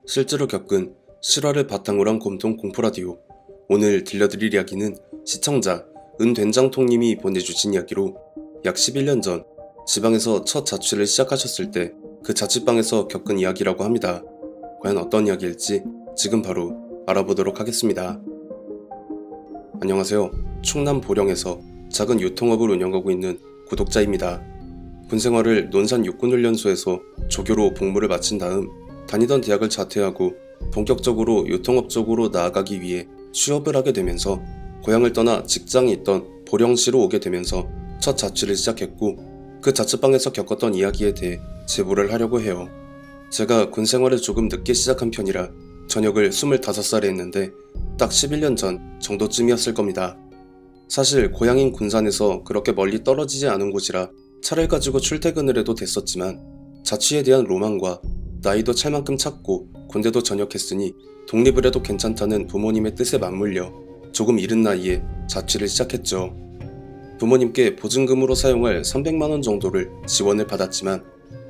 실제로 겪은 실화를 바탕으로 한 곰통 공포라디오. 오늘 들려드릴 이야기는 시청자 은된장통님이 보내주신 이야기로 약 11년 전 지방에서 첫 자취를 시작하셨을 때 그 자취방에서 겪은 이야기라고 합니다. 과연 어떤 이야기일지 지금 바로 알아보도록 하겠습니다. 안녕하세요. 충남 보령에서 작은 유통업을 운영하고 있는 구독자입니다. 군생활을 논산 육군훈련소에서 조교로 복무를 마친 다음 다니던 대학을 자퇴하고 본격적으로 유통업 쪽으로 나아가기 위해 취업을 하게 되면서 고향을 떠나 직장이 있던 보령시로 오게 되면서 첫 자취를 시작했고, 그 자취방에서 겪었던 이야기에 대해 제보를 하려고 해요. 제가 군생활을 조금 늦게 시작한 편이라 전역을 25살에 했는데 딱 11년 전 정도쯤이었을 겁니다. 사실 고향인 군산에서 그렇게 멀리 떨어지지 않은 곳이라 차를 가지고 출퇴근을 해도 됐었지만, 자취에 대한 로망과 나이도 찰 만큼 찼고 군대도 전역했으니 독립을 해도 괜찮다는 부모님의 뜻에 맞물려 조금 이른 나이에 자취를 시작했죠. 부모님께 보증금으로 사용할 300만원 정도를 지원을 받았지만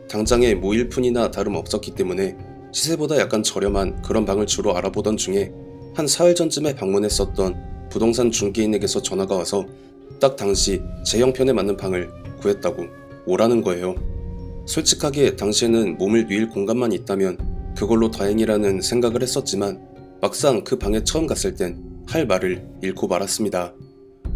당장의 모일푼이나 다름없었기 때문에 시세보다 약간 저렴한 그런 방을 주로 알아보던 중에 한 사흘 전쯤에 방문했었던 부동산 중개인에게서 전화가 와서 딱 당시 제 형편에 맞는 방을 구했다고 오라는 거예요. 솔직하게 당시에는 몸을 뉘일 공간만 있다면 그걸로 다행이라는 생각을 했었지만, 막상 그 방에 처음 갔을 땐 할 말을 잃고 말았습니다.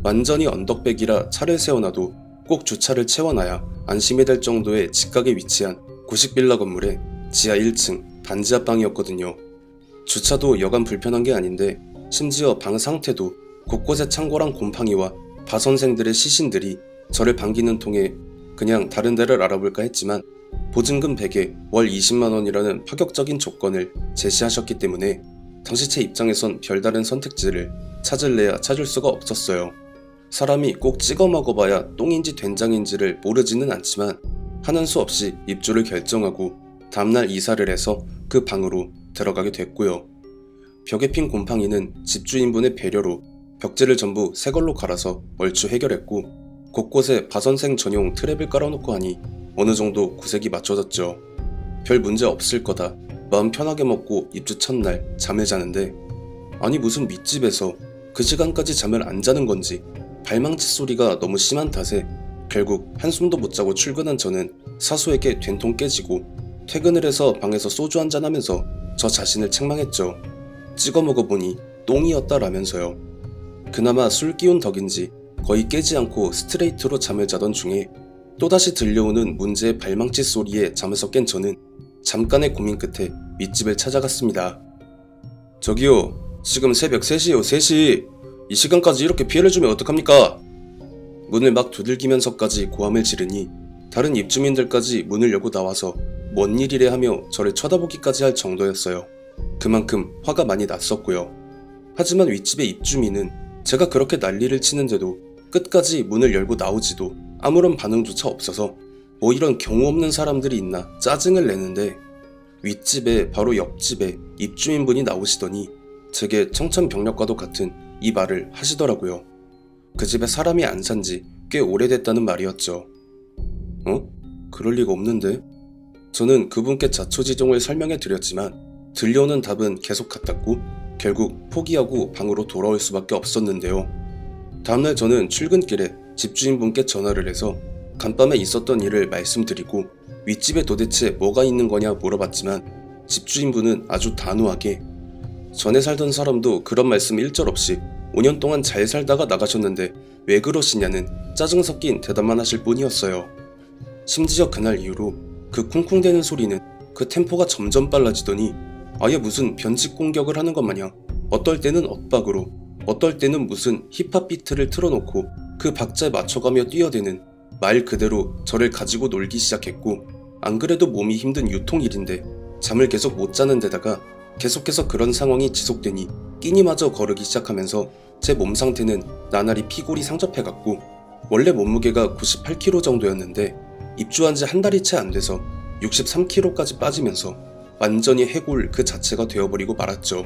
완전히 언덕백이라 차를 세워놔도 꼭 주차를 채워놔야 안심이 될 정도의 직각에 위치한 구식빌라 건물의 지하 1층 단지 앞방이었거든요. 주차도 여간 불편한 게 아닌데 심지어 방 상태도 곳곳에 창고랑 곰팡이와 바선생들의 시신들이 저를 반기는 통에 그냥 다른 데를 알아볼까 했지만 보증금 100에 월 20만원이라는 파격적인 조건을 제시하셨기 때문에 당시 제 입장에선 별다른 선택지를 찾을래야 찾을 수가 없었어요. 사람이 꼭 찍어 먹어봐야 똥인지 된장인지를 모르지는 않지만 하는 수 없이 입주를 결정하고 다음날 이사를 해서 그 방으로 들어가게 됐고요. 벽에 핀 곰팡이는 집주인분의 배려로 벽지를 전부 새걸로 갈아서 얼추 해결했고, 곳곳에 바선생 전용 트랩을 깔아놓고 하니 어느 정도 구색이 맞춰졌죠. 별 문제 없을 거다 마음 편하게 먹고 입주 첫날 잠을 자는데, 아니 무슨 밑집에서 그 시간까지 잠을 안 자는 건지 발망치 소리가 너무 심한 탓에 결국 한숨도 못 자고 출근한 저는 사수에게 된통 깨지고 퇴근을 해서 방에서 소주 한잔 하면서 저 자신을 책망했죠. 찍어 먹어보니 똥이었다라면서요. 그나마 술 기운 덕인지 거의 깨지 않고 스트레이트로 잠을 자던 중에 또다시 들려오는 문제의 발망치 소리에 잠에서 깬 저는 잠깐의 고민 끝에 윗집을 찾아갔습니다. 저기요, 지금 새벽 3시요, 3시. 이 시간까지 이렇게 피해를 주면 어떡합니까? 문을 막 두들기면서까지 고함을 지르니 다른 입주민들까지 문을 열고 나와서 뭔 일이래 하며 저를 쳐다보기까지 할 정도였어요. 그만큼 화가 많이 났었고요. 하지만 윗집의 입주민은 제가 그렇게 난리를 치는데도 끝까지 문을 열고 나오지도 아무런 반응조차 없어서 뭐 이런 경우 없는 사람들이 있나 짜증을 내는데, 윗집에 바로 옆집에 입주민분이 나오시더니 제게 청천벽력과도 같은 이 말을 하시더라고요. 그 집에 사람이 안 산지 꽤 오래됐다는 말이었죠. 그럴 리가 없는데? 저는 그분께 자초지종을 설명해 드렸지만 들려오는 답은 계속 같았고 결국 포기하고 방으로 돌아올 수밖에 없었는데요. 다음날 저는 출근길에 집주인분께 전화를 해서 간밤에 있었던 일을 말씀드리고 윗집에 도대체 뭐가 있는 거냐 물어봤지만 집주인분은 아주 단호하게 전에 살던 사람도 그런 말씀 일절 없이 5년 동안 잘 살다가 나가셨는데 왜 그러시냐는 짜증 섞인 대답만 하실 뿐이었어요. 심지어 그날 이후로 그 쿵쿵대는 소리는 그 템포가 점점 빨라지더니 아예 무슨 변칙 공격을 하는 것 마냥 어떨 때는 엇박으로, 어떨 때는 무슨 힙합 비트를 틀어놓고 그 박자에 맞춰가며 뛰어대는, 말 그대로 저를 가지고 놀기 시작했고, 안 그래도 몸이 힘든 유통일인데 잠을 계속 못 자는 데다가 계속해서 그런 상황이 지속되니 끼니마저 거르기 시작하면서 제 몸 상태는 나날이 피골이 상접해갔고, 원래 몸무게가 98kg 정도였는데 입주한 지 한 달이 채 안 돼서 63kg까지 빠지면서 완전히 해골 그 자체가 되어버리고 말았죠.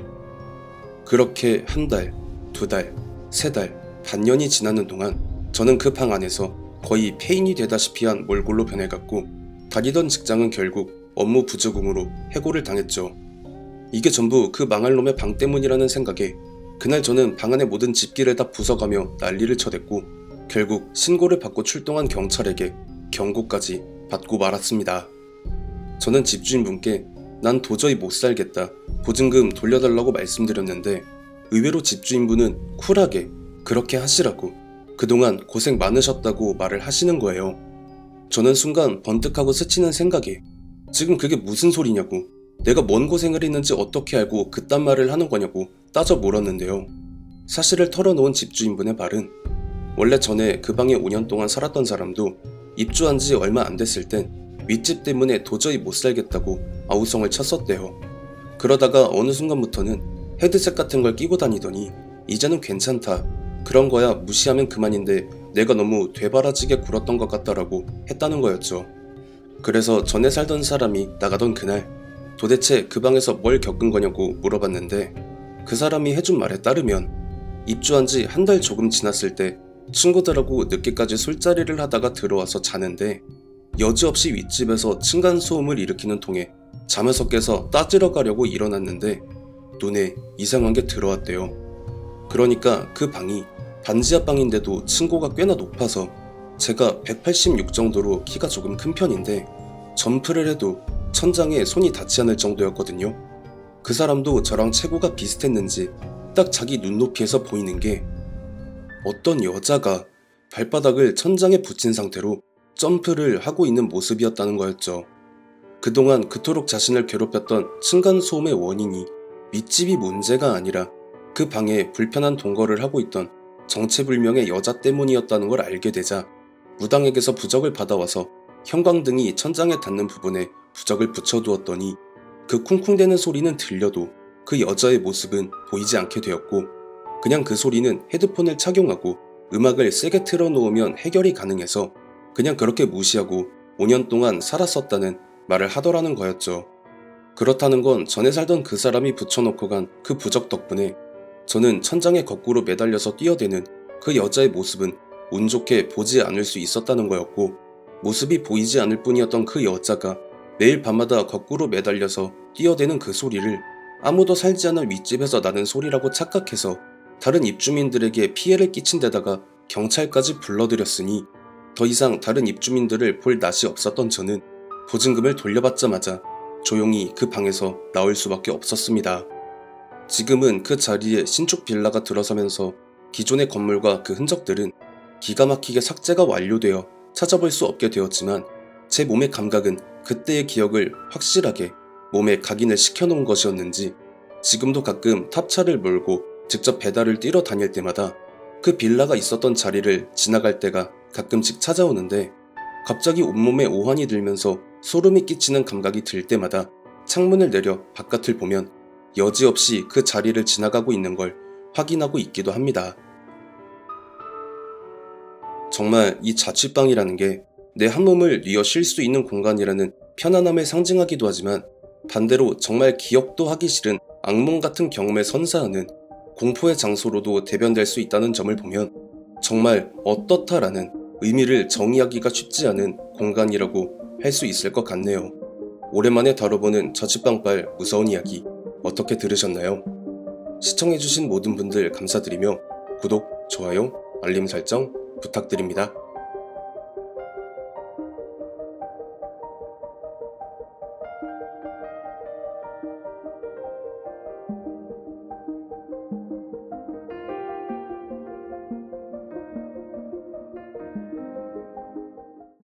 그렇게 한 달, 2달, 3달, 반년이 지나는 동안 저는 그 방 안에서 거의 폐인이 되다시피 한 몰골로 변해갔고, 다니던 직장은 결국 업무 부적응으로 해고를 당했죠. 이게 전부 그 망할 놈의 방 때문이라는 생각에 그날 저는 방 안의 모든 집기를 다 부숴가며 난리를 쳐댔고 결국 신고를 받고 출동한 경찰에게 경고까지 받고 말았습니다. 저는 집주인분께 난 도저히 못 살겠다, 보증금 돌려달라고 말씀드렸는데 의외로 집주인분은 쿨하게 그렇게 하시라고 그동안 고생 많으셨다고 말을 하시는 거예요. 저는 순간 번뜩하고 스치는 생각에 지금 그게 무슨 소리냐고, 내가 뭔 고생을 했는지 어떻게 알고 그딴 말을 하는 거냐고 따져 물었는데요. 사실을 털어놓은 집주인분의 말은 원래 전에 그 방에 5년 동안 살았던 사람도 입주한 지 얼마 안 됐을 땐 윗집 때문에 도저히 못 살겠다고 아우성을 쳤었대요. 그러다가 어느 순간부터는 헤드셋 같은 걸 끼고 다니더니 이제는 괜찮다, 그런 거야 무시하면 그만인데 내가 너무 되바라지게 굴었던 것 같다라고 했다는 거였죠. 그래서 전에 살던 사람이 나가던 그날 도대체 그 방에서 뭘 겪은 거냐고 물어봤는데 그 사람이 해준 말에 따르면 입주한 지 한 달 조금 지났을 때 친구들하고 늦게까지 술자리를 하다가 들어와서 자는데 여지없이 윗집에서 층간소음을 일으키는 통에 잠에서 깨서 따지러 가려고 일어났는데 눈에 이상한 게 들어왔대요. 그러니까 그 방이 반지하 방인데도 층고가 꽤나 높아서 제가 186 정도로 키가 조금 큰 편인데 점프를 해도 천장에 손이 닿지 않을 정도였거든요. 그 사람도 저랑 체구가 비슷했는지 딱 자기 눈높이에서 보이는 게 어떤 여자가 발바닥을 천장에 붙인 상태로 점프를 하고 있는 모습이었다는 거였죠. 그동안 그토록 자신을 괴롭혔던 층간소음의 원인이 윗집이 문제가 아니라 그 방에 불편한 동거를 하고 있던 정체불명의 여자 때문이었다는 걸 알게 되자 무당에게서 부적을 받아와서 형광등이 천장에 닿는 부분에 부적을 붙여두었더니 그 쿵쿵대는 소리는 들려도 그 여자의 모습은 보이지 않게 되었고 그냥 그 소리는 헤드폰을 착용하고 음악을 세게 틀어놓으면 해결이 가능해서 그냥 그렇게 무시하고 5년 동안 살았었다는 말을 하더라는 거였죠. 그렇다는 건 전에 살던 그 사람이 붙여놓고 간 그 부적 덕분에 저는 천장에 거꾸로 매달려서 뛰어대는 그 여자의 모습은 운 좋게 보지 않을 수 있었다는 거였고 모습이 보이지 않을 뿐이었던 그 여자가 매일 밤마다 거꾸로 매달려서 뛰어대는 그 소리를 아무도 살지 않은 윗집에서 나는 소리라고 착각해서 다른 입주민들에게 피해를 끼친 데다가 경찰까지 불러들였으니 더 이상 다른 입주민들을 볼 낯이 없었던 저는 보증금을 돌려받자마자 조용히 그 방에서 나올 수밖에 없었습니다. 지금은 그 자리에 신축 빌라가 들어서면서 기존의 건물과 그 흔적들은 기가 막히게 삭제가 완료되어 찾아볼 수 없게 되었지만 제 몸의 감각은 그때의 기억을 확실하게 몸에 각인을 시켜놓은 것이었는지 지금도 가끔 탑차를 몰고 직접 배달을 뛰러 다닐 때마다 그 빌라가 있었던 자리를 지나갈 때가 가끔씩 찾아오는데 갑자기 온몸에 오한이 들면서 소름이 끼치는 감각이 들 때마다 창문을 내려 바깥을 보면 여지없이 그 자리를 지나가고 있는 걸 확인하고 있기도 합니다. 정말 이 자취방이라는 게 내 한 몸을 뉘어 쉴 수 있는 공간이라는 편안함을 상징하기도 하지만 반대로 정말 기억도 하기 싫은 악몽 같은 경험에 선사하는 공포의 장소로도 대변될 수 있다는 점을 보면 정말 어떻다라는 의미를 정의하기가 쉽지 않은 공간이라고 할 수 있을 것 같네요. 오랜만에 다뤄보는 자취방발 무서운 이야기 어떻게 들으셨나요? 시청해주신 모든 분들 감사드리며 구독, 좋아요, 알림 설정 부탁드립니다.